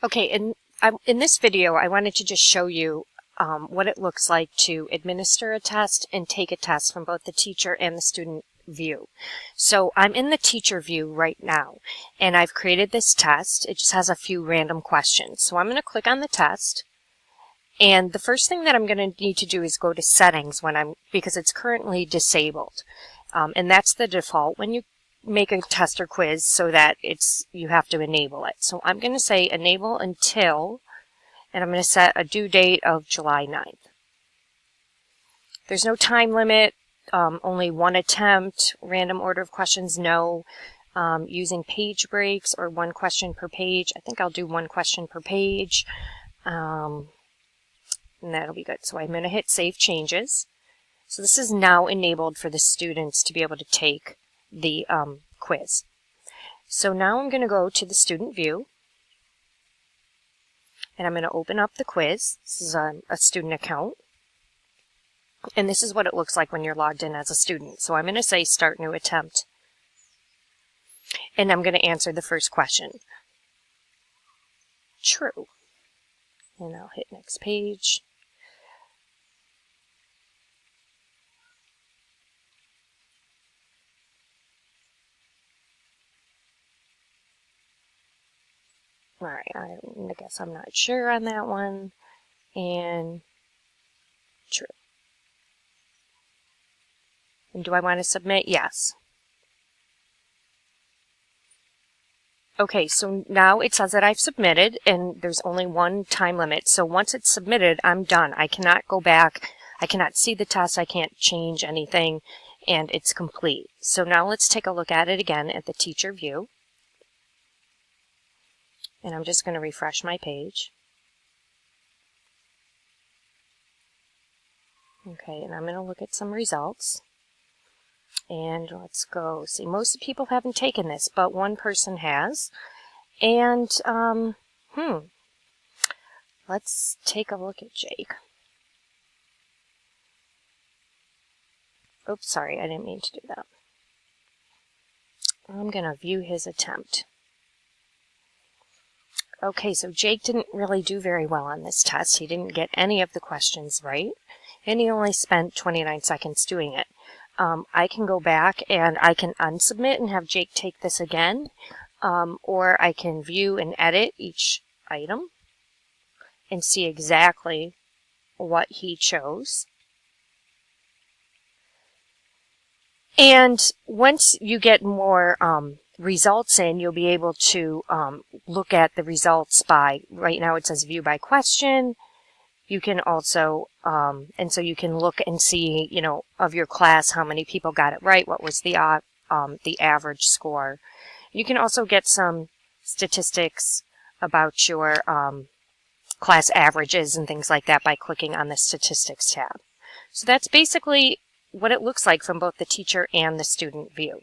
Okay, in this video, I wanted to just show you what it looks like to administer a test and take a test from both the teacher and the student view. So I'm in the teacher view right now, and I've created this test. It just has a few random questions. So I'm going to click on the test, and the first thing that I'm going to need to do is go to settings because it's currently disabled. And that's the default when you make a test or quiz, so that you have to enable it. So I'm going to say enable until, and I'm going to set a due date of July 9th. There's no time limit, only one attempt, random order of questions, no. Using page breaks or one question per page. I think I'll do one question per page. And that'll be good. So I'm going to hit Save Changes. So this is now enabled for the students to be able to take the quiz. So now I'm going to go to the student view, and I'm going to open up the quiz. This is a student account, and this is what it looks like when you're logged in as a student. So I'm going to say Start New Attempt, and I'm going to answer the first question. True. And I'll hit Next Page. Alright, I guess I'm not sure on that one. And true. And do I want to submit? Yes. Okay, so now it says that I've submitted, and there's only one time limit. So once it's submitted, I'm done. I cannot go back. I cannot see the test. I can't change anything, and it's complete. So now let's take a look at it again at the teacher view. And I'm just going to refresh my page. Okay, and I'm going to look at some results. And let's go. See, most of the people haven't taken this, but one person has. And, let's take a look at Jake. Oops, sorry, I didn't mean to do that. I'm going to view his attempt. Okay, so Jake didn't really do very well on this test. He didn't get any of the questions right, and he only spent 29 seconds doing it. I can go back and I can unsubmit and have Jake take this again, or I can view and edit each item and see exactly what he chose. And once you get more results in, you'll be able to look at the results by, right now it says view by question. You can also, and so you can look and see, of your class, how many people got it right, what was the average score. You can also get some statistics about your class averages and things like that by clicking on the Statistics tab. So that's basically what it looks like from both the teacher and the student view.